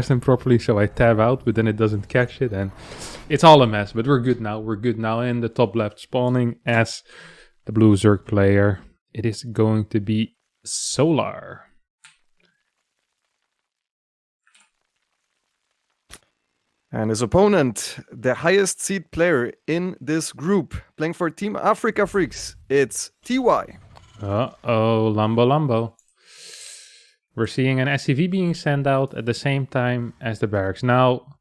them properly, so I tab out, but then it doesn't catch it, and it's all a mess. But we're good now. We're good now. In the top left, spawning as the blue Zerg player, it is going to be Solar. And his opponent, the highest seed player in this group, playing for Team Africa Freaks, it's TY. Uh-oh, Lambo. We're seeing an SCV being sent out at the same time as the barracks. Now,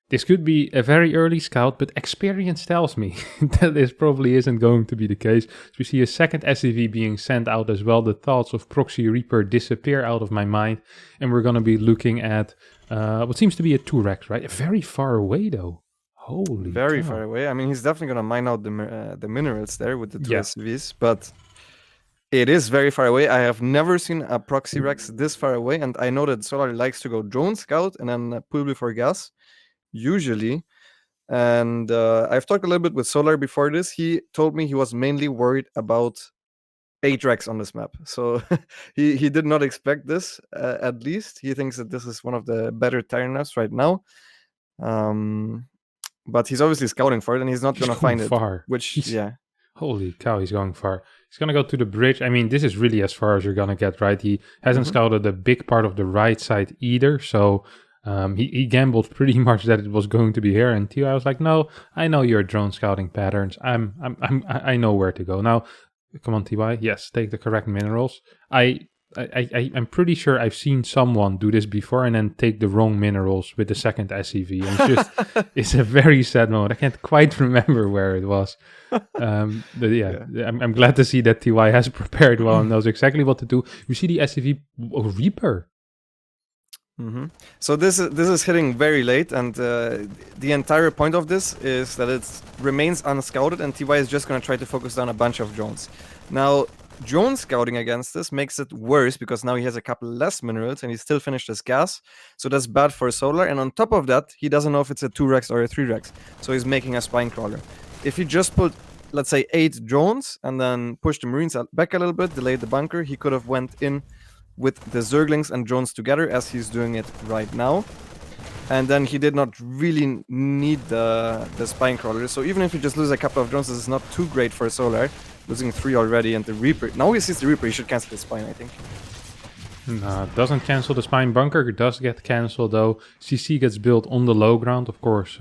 this could be a very early scout, but experience tells me that this probably isn't going to be the case. So we see a second SCV being sent out as well. The thoughts of Proxy Reaper disappear out of my mind. And we're going to be looking at what seems to be a 2-Rex, right? Very far away, though. Holy Very cow. far away. I mean, he's definitely going to mine out the minerals there with the two SCVs, but it is very far away. I have never seen a Proxy Rex this far away, and I know that Solar likes to go drone scout and then pull before gas, usually. And I've talked a little bit with Solar before this. He told me he was mainly worried about 8 Rex on this map. So he did not expect this, at least. He thinks that this is one of the better Terran maps right now. But he's obviously scouting for it, and he's not going to find far. it. Which, yeah. Holy cow, he's going far. He's going to go to the bridge. I mean, this is really as far as you're going to get, right? He hasn't scouted a big part of the right side either, so he gambled pretty much that it was going to be here. And TY was like, no, I know your drone scouting patterns. I know where to go. Now, come on, TY. Yes, take the correct minerals. I'm pretty sure I've seen someone do this before and then take the wrong minerals with the second SCV. And it's a very sad moment. I can't quite remember where it was. But yeah. I'm glad to see that TY has prepared well and knows exactly what to do. You see the SCV Reaper. So this is hitting very late, and the entire point of this is that it remains unscouted, and TY is just going to try to focus down a bunch of drones. Now, drone scouting against this makes it worse because now he has a couple less minerals and he still finished his gas, so that's bad for Solar. And on top of that, he doesn't know if it's a 2-Rex or a 3-Rex, so he's making a spine crawler. If he just put, let's say, 8 drones and then pushed the Marines back a little bit, delayed the bunker, he could have went in with the Zerglings and drones together as he's doing it right now. And then he did not really need the spine crawler. So even if you just lose a couple of drones, this is not too great for Solar. Losing 3 already, and the Reaper. Now he sees the Reaper, he should cancel the spine, I think. No, it doesn't cancel the spine. Bunker. It does get cancelled though. CC gets built on the low ground, of course.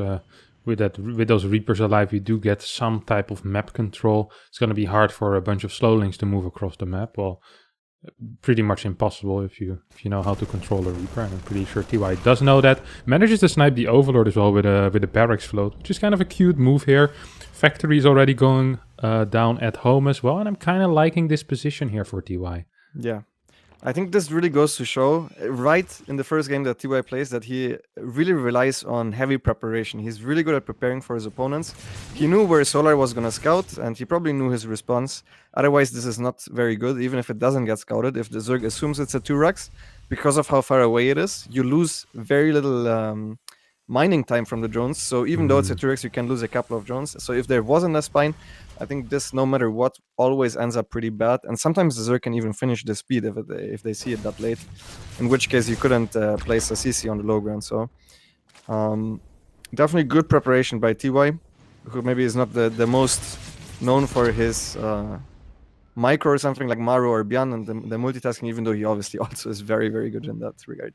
With those Reapers alive, you do get some type of map control. It's going to be hard for a bunch of slowlings to move across the map. Well, pretty much impossible if you know how to control a Reaper, and I'm pretty sure TY does know that. Manages to snipe the Overlord as well with a barracks float, which is kind of a cute move here. Factory is already going down at home as well, and I'm kind of liking this position here for TY. Yeah. I think this really goes to show, right in the first game that TY plays, that he really relies on heavy preparation. He's really good at preparing for his opponents. He knew where Solar was going to scout, and he probably knew his response. Otherwise, this is not very good, even if it doesn't get scouted. If the Zerg assumes it's a 2-Rex, because of how far away it is, you lose very little mining time from the drones. So even though it's a 2-Rex, you can lose a couple of drones. So if there wasn't a spine, I think this, no matter what, always ends up pretty bad. And sometimes the Zerg can even finish the speed if they see it that late. In which case, you couldn't place a CC on the low ground. So definitely good preparation by TY, who maybe is not the most known for his micro or something like Maru or Byan and the multitasking, even though he obviously also is very, very good in that regard.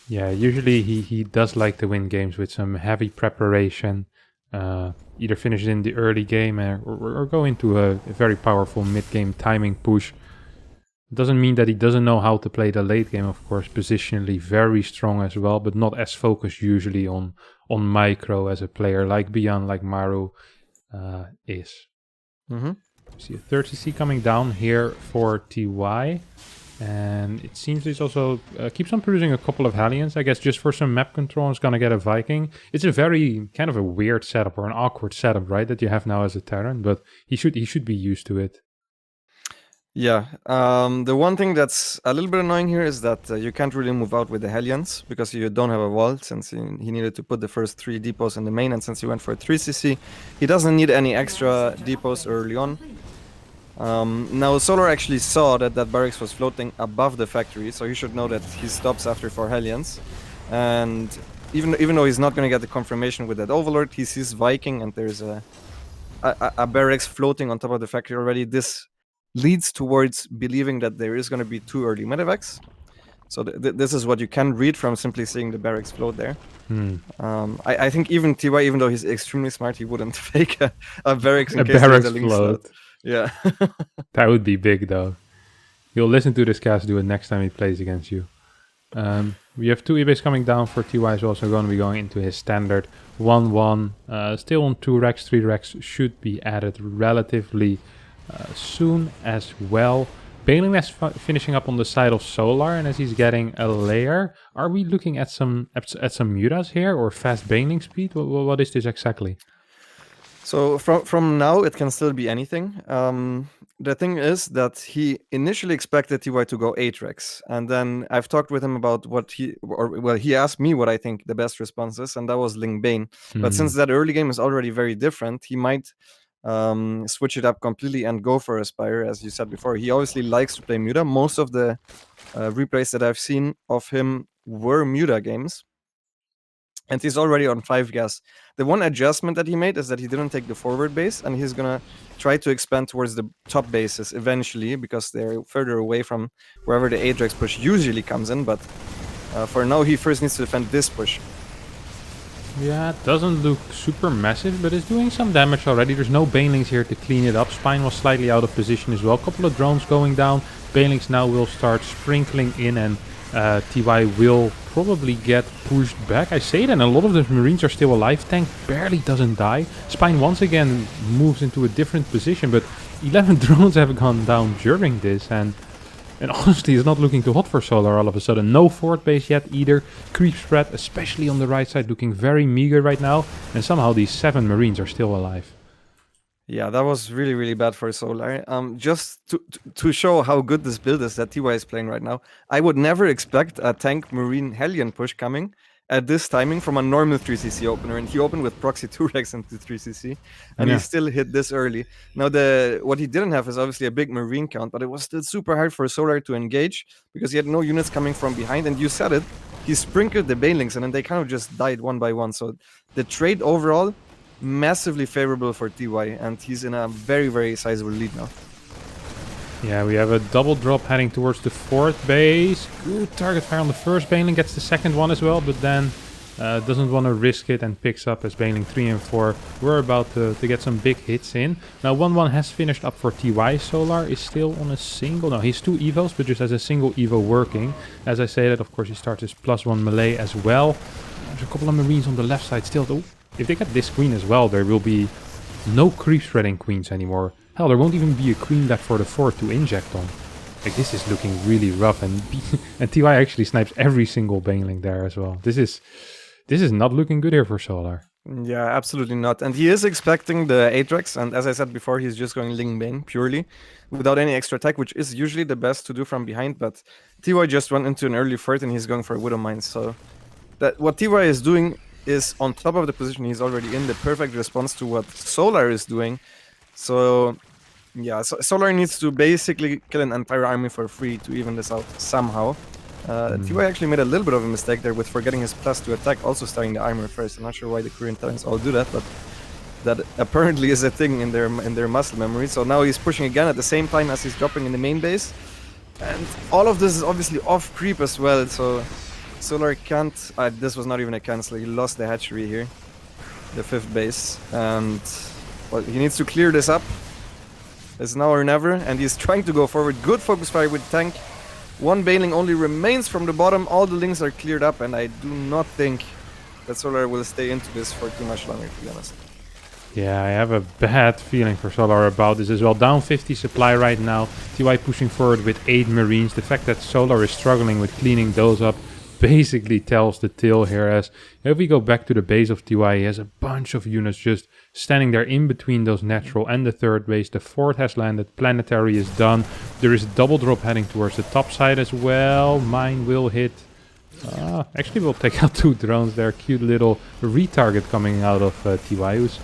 Yeah, usually he does like to win games with some heavy preparation. Either finish it in the early game or go into a very powerful mid-game timing push. Doesn't mean that he doesn't know how to play the late game, of course. Positionally very strong as well, but not as focused usually on micro as a player like Byan, like Maru is. See a 30C coming down here for TY. And it seems he's also keeps on producing a couple of Hellions, I guess, just for some map control. He's going to get a Viking. It's a very kind of a weird setup or an awkward setup, right, that you have now as a Terran, but he should be used to it. Yeah. The one thing that's a little bit annoying here is that you can't really move out with the Hellions because you don't have a wall, since he needed to put the first 3 depots in the main, and since he went for a 3CC, he doesn't need any extra depots early on. Now Solar actually saw that barracks was floating above the factory, so he should know that he stops after 4 Hellions. And even though he's not going to get the confirmation with that Overlord, he sees Viking and there's a barracks floating on top of the factory already. This leads towards believing that there is going to be 2 early medevacs. So this is what you can read from simply seeing the barracks float there. I think even TY, even though he's extremely smart, he wouldn't fake a barracks in case barracks there's a link float. slot. Yeah. That would be big, though. You'll listen to this cast do it next time he plays against you. We have 2 eBays coming down for TY. Is also going to be going into his standard 1-1. Still on 2 racks, 3 racks should be added relatively soon as well. Bailing is finishing up on the side of Solar, and as he's getting a layer, are we looking at some mutas here or fast bailing speed? What is this exactly? So from now it can still be anything. The thing is that he initially expected TY to go 8 racks, and then I've talked with him about what he asked me what I think the best response is, and that was Ling Bane. But since that early game is already very different, he might switch it up completely and go for Aspire, as you said before. He obviously likes to play Muta. Most of the replays that I've seen of him were Muta games. And he's already on 5 gas. The one adjustment that he made is that he didn't take the forward base, and he's gonna try to expand towards the top bases eventually, because they're further away from wherever the Ajax push usually comes in. But for now, he first needs to defend this push. Yeah, it doesn't look super massive, but it's doing some damage already. There's no Banelings here to clean it up. Spine was slightly out of position as well. A couple of drones going down. Banelings now will start sprinkling in, and TY will probably get pushed back. I say that, and a lot of the Marines are still alive. Tank barely doesn't die. Spine once again moves into a different position, but 11 drones have gone down during this, and honestly, it's not looking too hot for Solar all of a sudden. No forward base yet either. Creep spread, especially on the right side, looking very meager right now. And somehow these 7 Marines are still alive. Yeah, that was really, really bad for Solar. Just to show how good this build is that TY is playing right now, I would never expect a Tank Marine Hellion push coming at this timing from a normal 3cc opener, and he opened with proxy 2 racks into 3cc, and he still hit this early. Now, what he didn't have is obviously a big Marine count, but it was still super hard for Solar to engage because he had no units coming from behind, and you said it, he sprinkled the Banelings, and then they kind of just died one by one. So the trade overall, massively favorable for TY, and he's in a very, very sizable lead now. Yeah, we have a double drop heading towards the 4th base. Good target fire on the first Baneling, gets the second one as well, but then doesn't want to risk it and picks up as Baneling 3 and 4. We're about to get some big hits in. Now 1-1 has finished up for TY. Solar is still on a single. No, he's 2 evos, but just as a single evo working. As I say that, of course, he starts his +1 melee as well. There's a couple of Marines on the left side still. Though, if they get this queen as well, there will be no creep spreading queens anymore. Hell, there won't even be a queen left for the 4th to inject on. Like, this is looking really rough, and TY actually snipes every single Baneling there as well. This is not looking good here for Solar. Yeah, absolutely not. And he is expecting the Atrax, and as I said before, he's just going Ling Bane purely, without any extra attack, which is usually the best to do from behind, but TY just went into an early 4th and he's going for a Widow Mine, so what TY is doing is on top of the position he's already in, the perfect response to what Solar is doing. So yeah, Solar needs to basically kill an entire army for free to even this out somehow. TY actually made a little bit of a mistake there with forgetting his +2 attack, also starting the armor first. I'm not sure why the Korean talents all do that, but that apparently is a thing in their muscle memory. So now he's pushing again at the same time as he's dropping in the main base. And all of this is obviously off creep as well, so Solar can't... this was not even a cancel, he lost the hatchery here. The 5th base. And well, he needs to clear this up. It's now or never, and he's trying to go forward. Good focus fire with tank. 1 Baneling only remains from the bottom. All the links are cleared up, and I do not think that Solar will stay into this for too much longer, to be honest. Yeah, I have a bad feeling for Solar about this as well. Down 50 supply right now. TY pushing forward with 8 Marines. The fact that Solar is struggling with cleaning those up basically tells the tale here, as if we go back to the base of TY, he has a bunch of units just standing there in between those natural and the 3rd base. The 4th has landed, planetary is done. There is a double drop heading towards the top side as well. Mine will hit. Actually, we'll take out 2 drones there. Cute little retarget coming out of TY, who's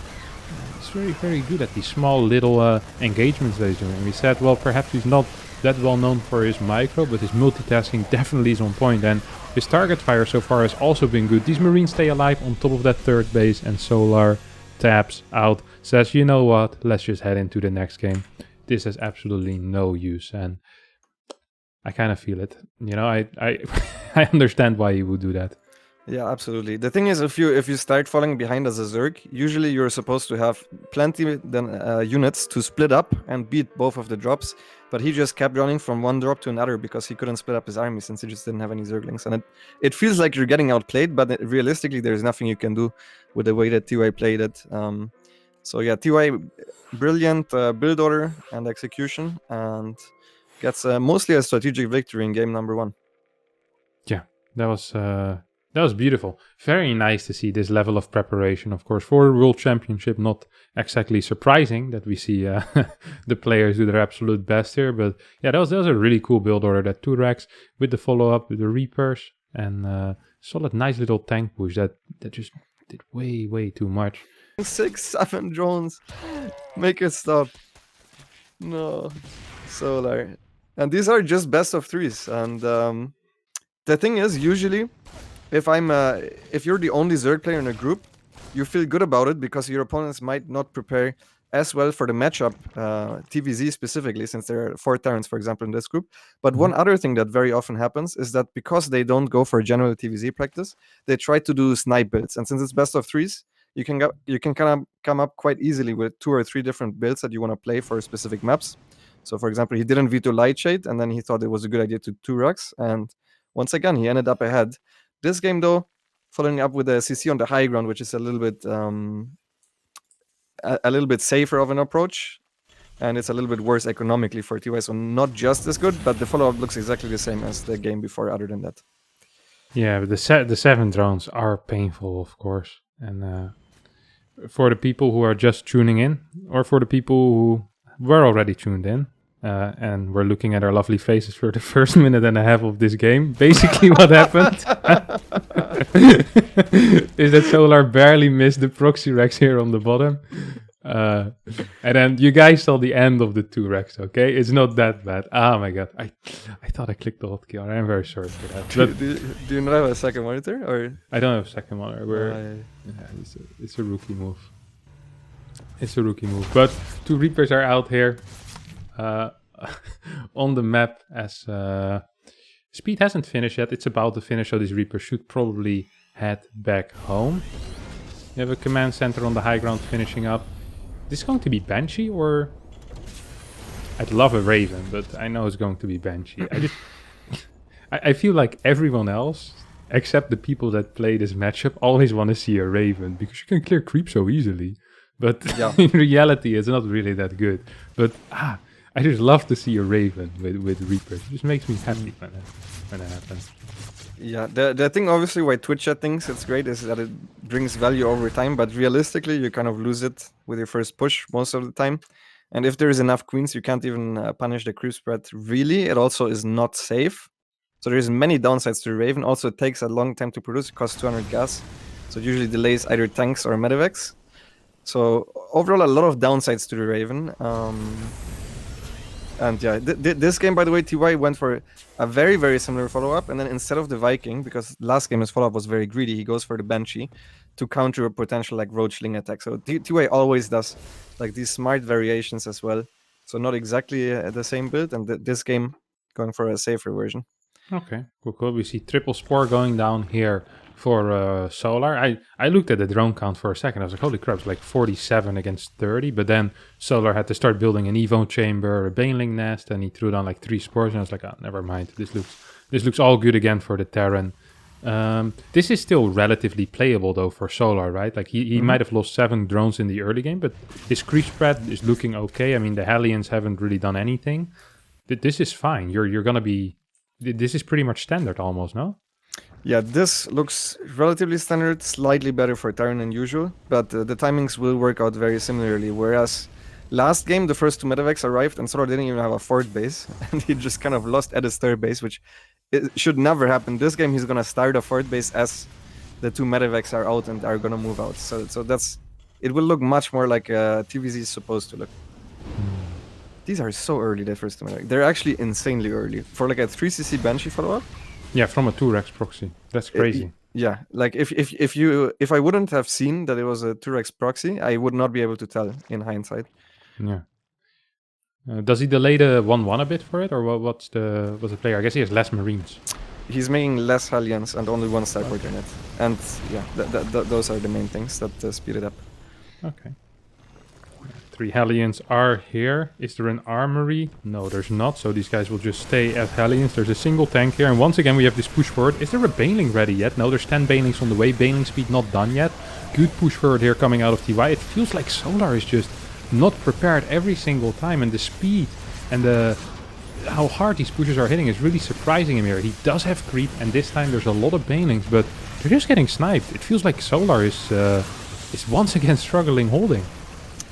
very, very good at these small little engagements that he's doing. We said, well, perhaps he's not that well known for his micro, but his multitasking definitely is on point, and his target fire so far has also been good. These Marines stay alive on top of that third base, and Solar taps out, says, you know what, let's just head into the next game. This has absolutely no use, and I kind of feel it. You know, I I understand why he would do that. Yeah, absolutely. The thing is, if you start falling behind as a Zerg, usually you're supposed to have plenty then units to split up and beat both of the drops. But he just kept running from one drop to another because he couldn't split up his army since he just didn't have any Zerglings. And it feels like you're getting outplayed, but realistically, there's nothing you can do with the way that TY played it. So yeah, TY, brilliant build order and execution, and gets mostly a strategic victory in game number 1. Yeah, that was beautiful. Very nice to see this level of preparation, of course, for a World Championship. Not exactly surprising that we see the players do their absolute best here. But yeah, that was a really cool build order. That 2 racks with the follow-up, with the Reapers, and solid, nice little tank push that just did way too much. 6, 7 drones. Make it stop. No. Solar. And these are just best of 3s. And the thing is, usually, if you're the only Zerg player in a group, you feel good about it because your opponents might not prepare as well for the matchup, TVZ specifically, since there are 4 Terrans, for example, in this group. But one other thing that very often happens is that because they don't go for general TVZ practice, they try to do snipe builds. And since it's best of 3s, you can kind of come up quite easily with 2 or 3 different builds that you want to play for specific maps. So, for example, he didn't veto Lightshade, and then he thought it was a good idea to 2 racks, and once again, he ended up ahead. This game, though, following up with a CC on the high ground, which is a little bit safer of an approach, and it's a little bit worse economically for TY. So not just as good, but the follow-up looks exactly the same as the game before. Other than that, yeah, but the 7 drones are painful, of course, and for the people who are just tuning in, or for the people who were already tuned in, and we're looking at our lovely faces for the first minute and a half of this game. Basically, what happened is that Solar barely missed the proxy racks here on the bottom. And then you guys saw the end of the 2 racks, okay? It's not that bad. Oh my god, I thought I clicked the hotkey on. I'm very sorry for that. But do you not have a second monitor? Or I don't have a second monitor. It's a rookie move. It's a rookie move. But 2 Reapers are out here. On the map, as Speed hasn't finished yet. It's about to finish, so these Reapers should probably head back home. You have a command center on the high ground finishing up. This is going to be Banshee, or I'd love a Raven, but I know it's going to be Banshee. I feel like everyone else, except the people that play this matchup, always want to see a Raven, because you can clear creep so easily. But yeah, in reality, it's not really that good. But I just love to see a Raven with Reapers. It just makes me happy when it happens. Yeah, the thing obviously why Twitch chat thinks it's great is that it brings value over time, but realistically you kind of lose it with your first push most of the time. And if there is enough queens, you can't even punish the creep spread. Really, it also is not safe. So there's many downsides to the Raven. Also, it takes a long time to produce. It costs 200 gas. So it usually delays either tanks or medevacs. So overall, a lot of downsides to the Raven. And yeah, this game, by the way, TY went for a very, very similar follow-up. And then instead of the Viking, because last game his follow-up was very greedy, he goes for the Banshee to counter a potential like Roachling attack. So TY always does like these smart variations as well. So not exactly the same build. And this game going for a safer version. Okay, cool. We see triple spore going down here for Solar. I looked at the drone count for a second. I was like, holy crap, it's like 47 against 30. But then Solar had to start building an Evo chamber, a Baneling nest, and he threw down like 3 spores. And I was like, oh, never mind. This looks all good again for the Terran. This is still relatively playable though for Solar, right? Like he might have lost 7 drones in the early game, but his creep spread is looking okay. I mean, the Hellions haven't really done anything. This is fine. You're gonna be. This is pretty much standard almost, no? Yeah, this looks relatively standard, slightly better for Terran than usual, but the timings will work out very similarly. Whereas last game, the first 2 medevacs arrived and Solar didn't even have a 4th base, and he just kind of lost at his 3rd base, which it should never happen. This game, he's gonna start a 4th base as the 2 medevacs are out and are gonna move out. So it will look much more like TVZ is supposed to look. These are so early, the first medivac. They're actually insanely early. For like a 3cc Banshee follow-up? Yeah, from a 2-Rex proxy. That's crazy. Yeah, like if I wouldn't have seen that it was a 2-Rex proxy, I would not be able to tell in hindsight. Yeah. Does he delay the 1-1 a bit for it, or what's the player? I guess he has less Marines. He's making less Hellions and only one Starport unit. And yeah, those are the main things that speed it up. Okay. 3 Hellions are here. Is there an armory? No, there's not. So these guys will just stay as Hellions. There's a single tank here. And once again, we have this push forward. Is there a Baneling ready yet? No, there's 10 Banelings on the way. Baneling speed not done yet. Good push forward here coming out of TY. It feels like Solar is just not prepared every single time. And the speed and how hard these pushes are hitting is really surprising him here. He does have creep. And this time there's a lot of Banelings. But they're just getting sniped. It feels like Solar is once again struggling holding.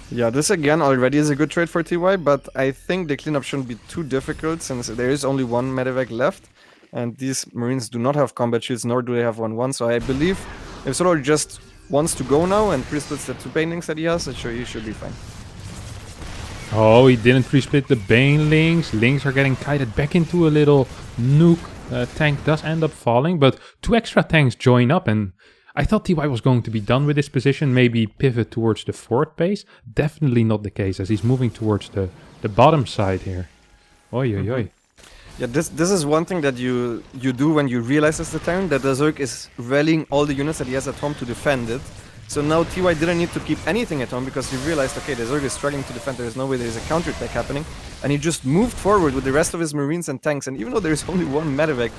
Yeah, this again already is a good trade for TY, but I think the cleanup shouldn't be too difficult since there is only one medevac left, and these Marines do not have combat shields, nor do they have 1-1, so I believe if Solar just wants to go now and pre-splits the 2 Banelings that he has, he should be fine. Oh, he didn't pre-split the Banelings. Lings are getting kited back into a little nuke. Tank does end up falling, but 2 extra tanks join up, and I thought TY was going to be done with this position, maybe pivot towards the 4th base. Definitely not the case, as he's moving towards the bottom side here. Oi, oi, oi. Yeah, this is one thing that you do when you realize as the turn that the Zerg is rallying all the units that he has at home to defend it. So now TY didn't need to keep anything at home because he realized, okay, the Zerg is struggling to defend, there is no way there is a counterattack happening. And he just moved forward with the rest of his Marines and tanks. And even though there is only one medevac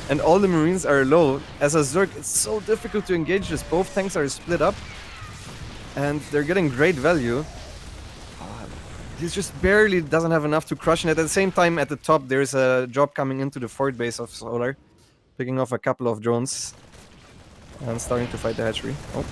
and all the Marines are low, as a Zerg, it's so difficult to engage this. Both tanks are split up and they're getting great value. He just barely doesn't have enough to crush it. At the same time, at the top, there's a job coming into the 4th base of Solar, picking off a couple of drones and starting to fight the hatchery. Oh.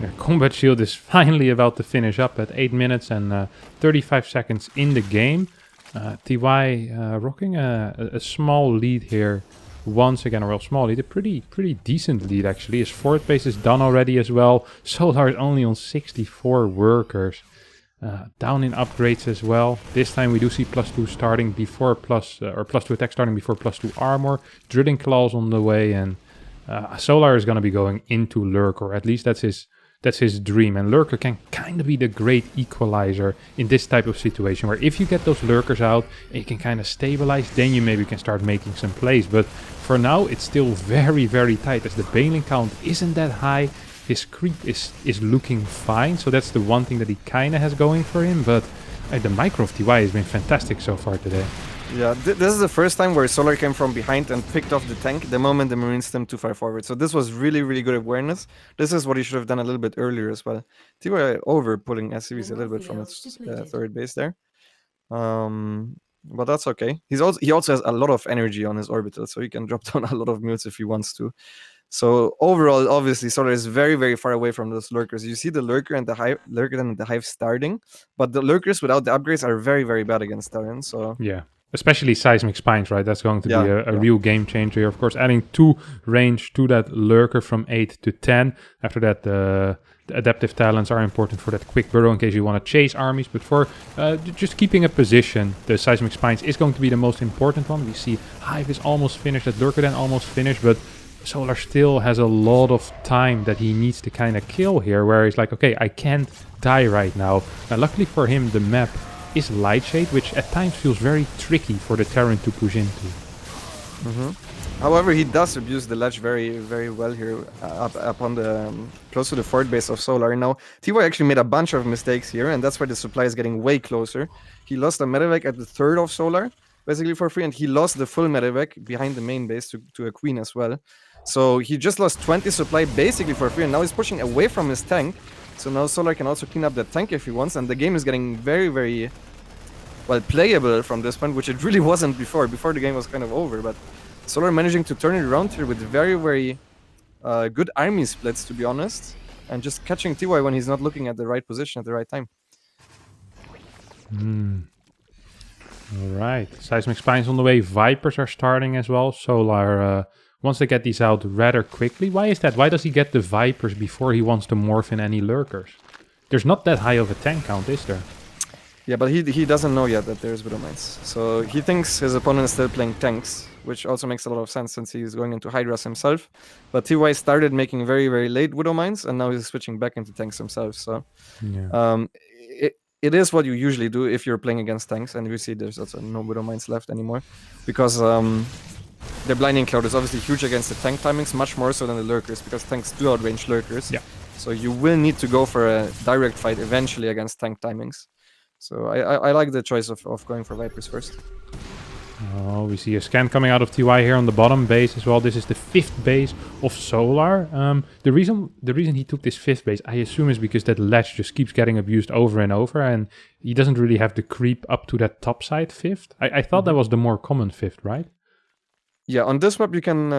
Yeah, combat shield is finally about to finish up at 8 minutes and 35 seconds in the game. TY rocking a small lead here once again, a real small lead, a pretty decent lead actually. His 4th base is done already as well. Solar is only on 64 workers. Down in upgrades as well. This time we do see +2 starting before +2 attack starting before +2 armor. Drilling claws on the way, and Solar is going to be going into Lurker. At least that's his dream, and Lurker can kind of be the great equalizer in this type of situation, where if you get those Lurkers out and you can kind of stabilize, then you maybe can start making some plays. But for now, it's still very tight, as the Baneling count isn't that high. His creep is looking fine, so that's the one thing that he kind of has going for him, but the micro of TY has been fantastic so far today. Yeah, this is the first time where Solar came from behind and picked off the tank the moment the Marines stepped too far forward. So this was really good awareness. This is what he should have done a little bit earlier as well. TY over pulling SCVs a little bit from its 3rd base there. But that's okay. He also has a lot of energy on his orbital, so he can drop down a lot of mules if he wants to. So overall, obviously, Solar is very far away from those Lurkers. You see the Lurker and the Hive starting, but the Lurkers without the upgrades are very bad against Terran. So yeah. Especially Seismic Spines, right? That's going to be a real game changer here. Of course, adding 2 range to that Lurker from 8 to 10. After that, the adaptive talents are important for that quick burrow in case you want to chase armies. But for just keeping a position, the Seismic Spines is going to be the most important one. We see Hive is almost finished, that Lurker then almost finished, but Solar still has a lot of time that he needs to kind of kill here, where he's like, okay, I can't die right now. Now, luckily for him, the map is Lightshade, which at times feels very tricky for the Terran to push into. However, he does abuse the ledge very well here up on the close to the 4th base of Solar. Now, TY actually made a bunch of mistakes here, and that's why the supply is getting way closer. He lost a medevac at the 3rd of Solar, basically for free, and he lost the full medevac behind the main base to a Queen as well. So he just lost 20 supply basically for free, and now he's pushing away from his tank. So now Solar can also clean up that tank if he wants, and the game is getting very well playable from this point, which it really wasn't before. Before the game was kind of over, but Solar managing to turn it around here with very good army splits, to be honest, and just catching TY when he's not looking at the right position at the right time. Alright, Seismic Spines on the way, Vipers are starting as well. Solar wants to get these out rather quickly. Why is that? Why does he get the Vipers before he wants to morph in any Lurkers? There's not that high of a tank count, is there? Yeah, but he doesn't know yet that there's Widow Mines. So he thinks his opponent is still playing tanks, which also makes a lot of sense since he's going into Hydras himself. But TY started making very, very late Widow Mines, and now he's switching back into tanks himself. So Yeah. it is what you usually do if you're playing against tanks, and you see there's also no Widow Mines left anymore. Because the Blinding Cloud is obviously huge against the tank timings, much more so than the Lurkers, because tanks do outrange Lurkers. Yeah. So you will need to go for a direct fight eventually against tank timings. So I like the choice of going for Vipers first. Oh, we see a scan coming out of TY here on the bottom base as well. This is the 5th base of Solar. The reason he took this 5th base, I assume, is because that ledge just keeps getting abused over and over, and he doesn't really have the creep up to that top side 5th. I thought that was the more common 5th, right? Yeah, on this map you can,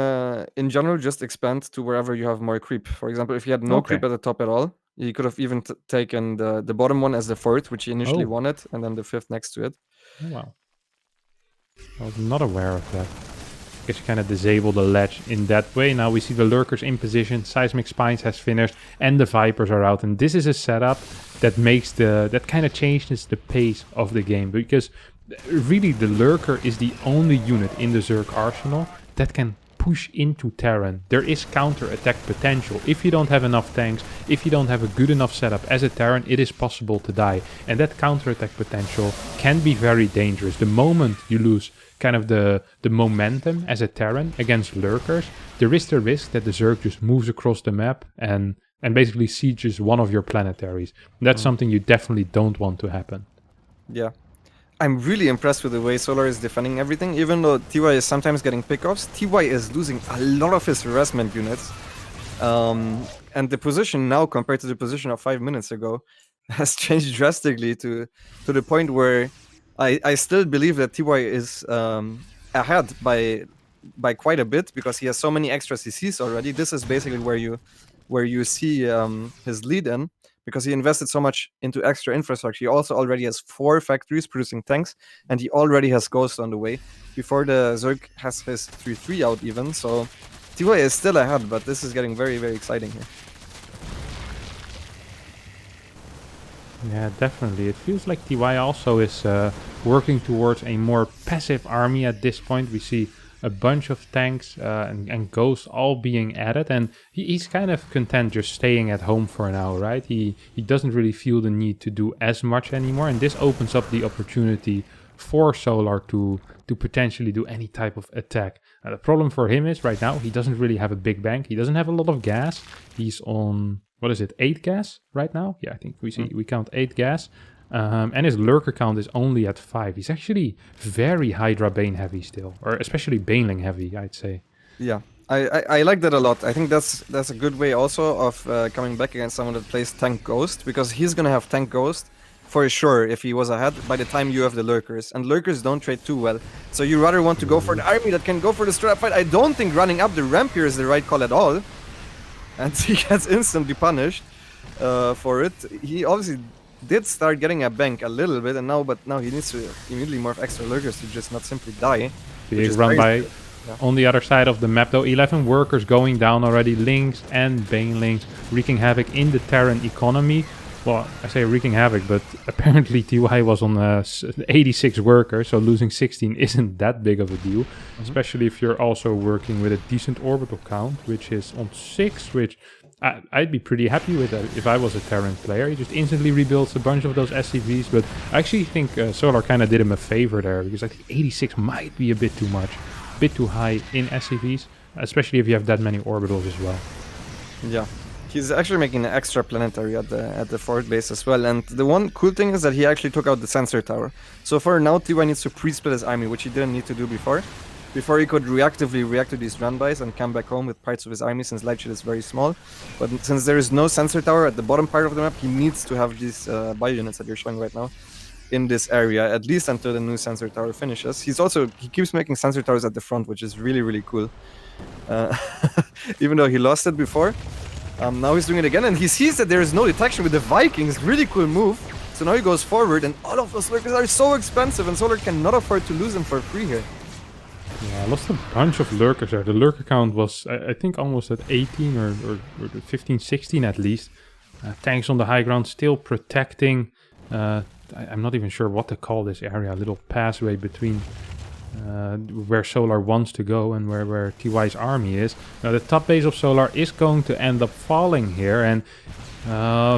in general, just expand to wherever you have more creep. For example, if you had no creep at the top at all, you could have even taken the bottom one as the 4th, which he initially wanted, and then the 5th next to it. Oh, wow. I was not aware of that. I guess you kind of disable the ledge in that way. Now we see the Lurkers in position, Seismic Spines has finished, and the Vipers are out. And this is a setup that makes that kind of changes the pace of the game, because really the Lurker is the only unit in the Zerg arsenal that can push into Terran. There is counter-attack potential. If you don't have enough tanks, if you don't have a good enough setup as a Terran, it is possible to die. And that counter-attack potential can be very dangerous. The moment you lose kind of the momentum as a Terran against Lurkers, there is the risk that the Zerg just moves across the map and basically sieges one of your planetaries. That's something you definitely don't want to happen. Yeah. I'm really impressed with the way Solar is defending everything. Even though TY is sometimes getting pickoffs, TY is losing a lot of his harassment units. And the position now, compared to the position of 5 minutes ago, has changed drastically to the point where I still believe that TY is ahead by quite a bit, because he has so many extra CCs already. This is basically where you see his lead in, because he invested so much into extra infrastructure. He also already has 4 factories producing tanks, and he already has Ghost on the way, before the Zerg has his 3-3 out even. So TY is still ahead, but this is getting very, very exciting here. Yeah, definitely. It feels like TY also is working towards a more passive army at this point. We see a bunch of tanks and ghosts all being added, and he's kind of content just staying at home for now, right? He doesn't really feel the need to do as much anymore, and this opens up the opportunity for Solar to potentially do any type of attack. The problem for him is right now he doesn't really have a big bank. He doesn't have a lot of gas. He's on, what is it, 8 gas right now? Yeah, I think we count 8 gas. And his Lurker count is only at 5. He's actually very Hydra Bane heavy still, or especially Baneling heavy, I'd say. Yeah, I like that a lot. I think that's a good way also of coming back against someone that plays Tank Ghost, because he's gonna have Tank Ghost for sure if he was ahead by the time you have the Lurkers, and Lurkers don't trade too well. So you rather want to go for the army that can go for the straight fight. I don't think running up the ramp here is the right call at all, and he gets instantly punished for it. He obviously did start getting a bank a little bit, and now he needs to immediately morph extra Lurkers to just not simply die. Big run by on the other side of the map though. 11 workers going down already. Lynx and Banelings wreaking havoc in the Terran economy. Well, I say wreaking havoc, but apparently TY was on 86 workers, so losing 16 isn't that big of a deal. Especially if you're also working with a decent orbital count, which is on 6, which I'd be pretty happy with that if I was a Terran player. He just instantly rebuilds a bunch of those SCVs, but I actually think Solar kind of did him a favor there, because I think 86 might be a bit too much, a bit too high in SCVs, especially if you have that many orbitals as well. Yeah. He's actually making an extra planetary at the forward base as well, and the one cool thing is that he actually took out the sensor tower. So for now, TY needs to pre-split his army, which he didn't need to do before he could reactively react to these run-bys and come back home with parts of his army, since light shield is very small. But since there is no sensor tower at the bottom part of the map, he needs to have these bio units that you're showing right now in this area, at least until the new sensor tower finishes. He keeps making sensor towers at the front, which is really, really cool. Even though he lost it before. Now he's doing it again, and he sees that there is no detection with the Vikings. Really cool move. So now he goes forward, and all of those Lurkers are so expensive, and Solar cannot afford to lose them for free here. Yeah, I lost a bunch of Lurkers there. The Lurker count was, I think, almost at 18 or 15, 16 at least. Tanks on the high ground still protecting I'm not even sure what to call this area, a little passway between where Solar wants to go and where TY's army is. Now the top base of Solar is going to end up falling here, and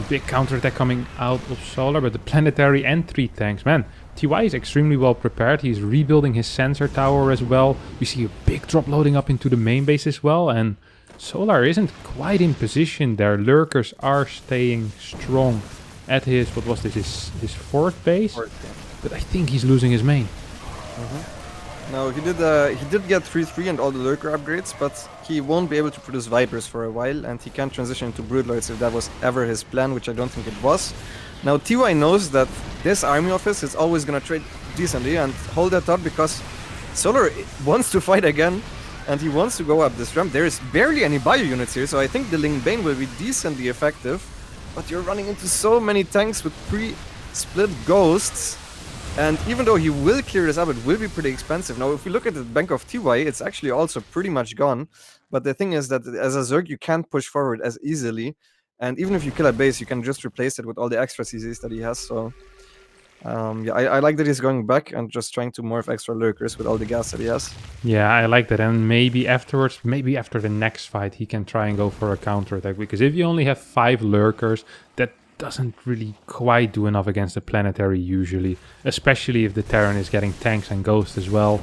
big counterattack coming out of Solar, but the planetary and 3 tanks, man. TY is extremely well prepared. He's rebuilding his sensor tower as well. We see a big drop loading up into the main base as well, and Solar isn't quite in position there. Lurkers are staying strong at his, what was this, his 4th base? But I think he's losing his main. No, he did get 3-3 and all the lurker upgrades, but he won't be able to produce Vipers for a while, and he can't transition into Broodlords if that was ever his plan, which I don't think it was. Now TY knows that this army office is always gonna trade decently, and hold that thought because Solar wants to fight again, and he wants to go up this ramp. There is barely any bio units here, so I think the Ling Bane will be decently effective, but you're running into so many tanks with pre-split ghosts. And even though he will clear this up, it will be pretty expensive. Now, if we look at the bank of TY, it's actually also pretty much gone. But the thing is that as a Zerg, you can't push forward as easily. And even if you kill a base, you can just replace it with all the extra CZs that he has. So, yeah, I like that he's going back and just trying to morph extra lurkers with all the gas that he has. Yeah, I like that. And maybe afterwards, maybe after the next fight, he can try and go for a counterattack. Because if you only have 5 lurkers, that doesn't really quite do enough against the planetary usually, especially if the Terran is getting tanks and ghosts as well.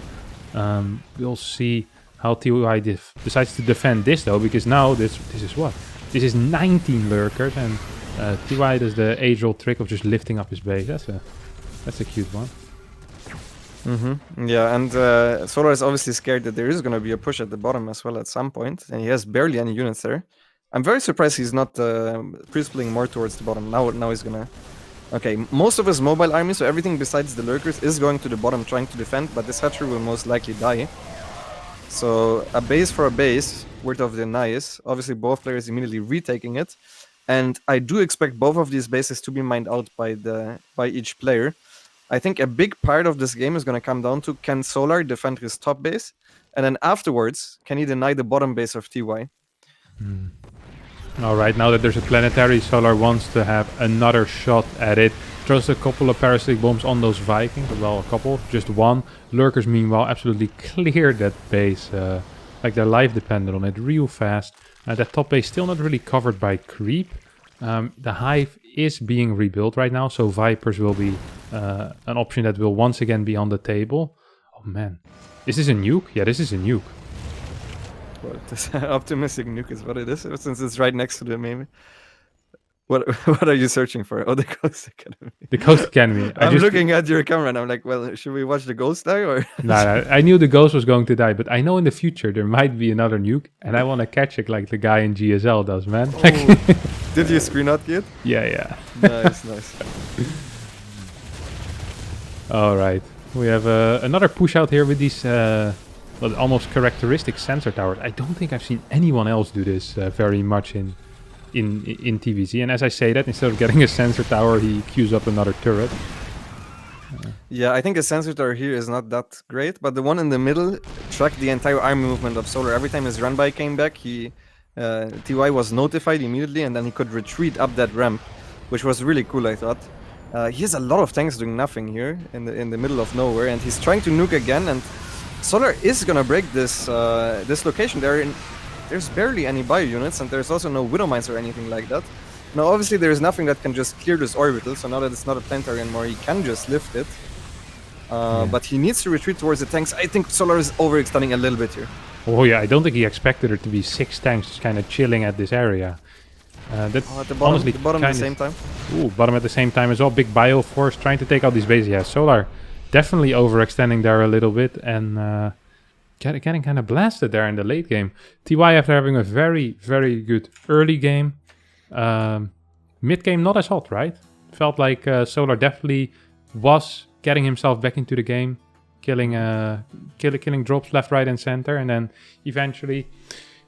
We'll see how TY decides to defend this though, because now this is what? This is 19 lurkers, and TY does the age-old trick of just lifting up his base. That's a cute one. Yeah, and Solar is obviously scared that there is going to be a push at the bottom as well at some point, and he has barely any units there. I'm very surprised he's not pre-splitting more towards the bottom. Now he's gonna... Okay, most of his mobile army, so everything besides the lurkers, is going to the bottom trying to defend, but this hatchery will most likely die. So a base for a base, worth of the nice. Obviously both players immediately retaking it. And I do expect both of these bases to be mined out by each player. I think a big part of this game is going to come down to, can Solar defend his top base? And then afterwards, can he deny the bottom base of TY? Alright, now that there's a planetary, Solar wants to have another shot at it. Throws a couple of parasitic bombs on those Vikings. Well, a couple, just one. Lurkers, meanwhile, absolutely cleared that base. Like their life depended on it real fast. That top base still not really covered by creep. The hive is being rebuilt right now, so Vipers will be an option that will once again be on the table. Oh man, is this a nuke? Yeah, this is a nuke. Well, this optimistic nuke is what it is, since it's right next to the maybe. What are you searching for? Oh, the Ghost Academy. The Ghost Academy. I'm looking at your camera and I'm like, well, should we watch the Ghost die or? Nah, I knew the Ghost was going to die, but I know in the future there might be another nuke, and I want to catch it like the guy in GSL does, man. Oh, did you screen out it? Yeah. Nice. All right, we have another push out here with these almost characteristic sensor towers. I don't think I've seen anyone else do this very much in TVZ. And as I say that, instead of getting a sensor tower, he queues up another turret. Yeah, I think a sensor tower here is not that great, but the one in the middle tracked the entire arm movement of Solar. Every time his run by came back, TY was notified immediately, and then he could retreat up that ramp, which was really cool, I thought. He has a lot of tanks doing nothing here in the middle of nowhere, and he's trying to nuke again, and Solar is gonna break this location. There's barely any bio units, and there's also no Widow Mines or anything like that. Now, obviously, there is nothing that can just clear this orbital, so now that it's not a planetary anymore, he can just lift it. But he needs to retreat towards the tanks. I think Solar is overextending a little bit here. Oh yeah, I don't think he expected there to be 6 tanks just kind of chilling at this area. At the bottom, at the same time. Ooh, bottom at the same time as well. Big bio force trying to take out these bases. Yeah, Solar definitely overextending there a little bit, and getting kind of blasted there in the late game. TY, after having a very, very good early game, mid game not as hot, right? Felt like Solar definitely was getting himself back into the game, killing drops left, right, and center, and then eventually,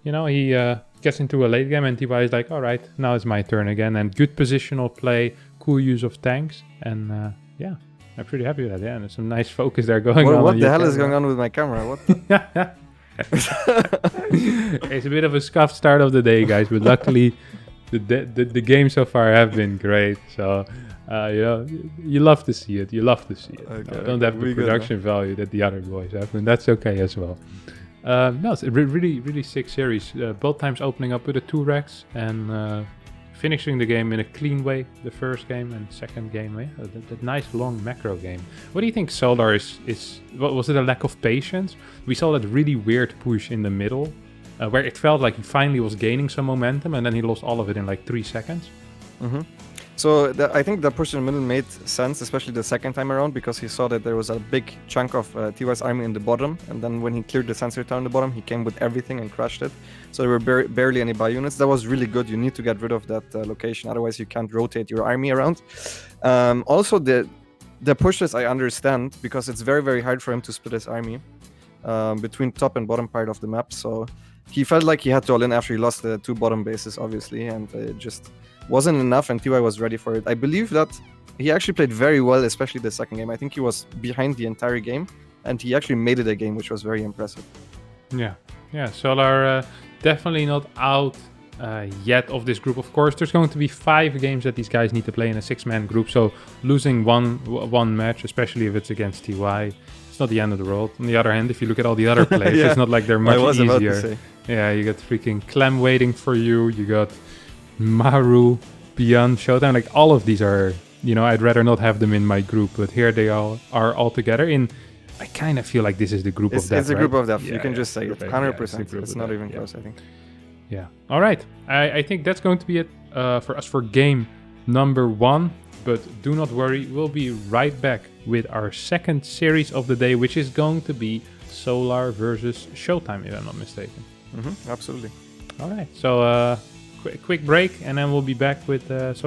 he gets into a late game, and TY is like, all right, now it's my turn again, and good positional play, cool use of tanks, and yeah. I'm pretty happy with that, yeah. There's some nice focus there going on. What the hell is going on with my camera? What the? It's a bit of a scuffed start of the day, guys, but luckily the games so far have been great. So you love to see it. You love to see it. Okay, Don't have the production value that the other boys have, and that's okay as well. No, it's a really sick series. Both times opening up with a 2 racks and finishing the game in a clean way. The first game and second game, that nice long macro game. What do you think Solar is? Was it a lack of patience? We saw that really weird push in the middle, where it felt like he finally was gaining some momentum, and then he lost all of it in like 3 seconds. Mm-hmm. So I think the push in the middle made sense, especially the second time around, because he saw that there was a big chunk of TY's army in the bottom, and then when he cleared the sensor tower in the bottom, he came with everything and crushed it. So there were barely any buy units. That was really good. You need to get rid of that location, otherwise you can't rotate your army around. Also, the pushes I understand, because it's very hard for him to split his army between top and bottom part of the map. So he felt like he had to all in after he lost the 2 bottom bases, obviously, and it just wasn't enough, and TY was ready for it. I believe that he actually played very well, especially the second game. I think he was behind the entire game, and he actually made it a game, which was very impressive. Yeah, Solar definitely not out yet of this group. Of course, there's going to be 5 games that these guys need to play in a 6-man group, so losing one match, especially if it's against TY, it's not the end of the world. On the other hand, if you look at all the other players, it's not like they're much easier. Yeah, you got freaking Clem waiting for you, you got Maru, Beyond, Showtime, like all of these are, I'd rather not have them in my group, but here they all are all together in, I kind of feel like this is the group of death. It's a group of death, you can just say it, 100%, it's not even close, I think. Yeah, all right, I think that's going to be it for us for game number 1, but do not worry, we'll be right back with our second series of the day, which is going to be Solar versus Showtime, if I'm not mistaken. Absolutely. All right, so quick break, and then we'll be back with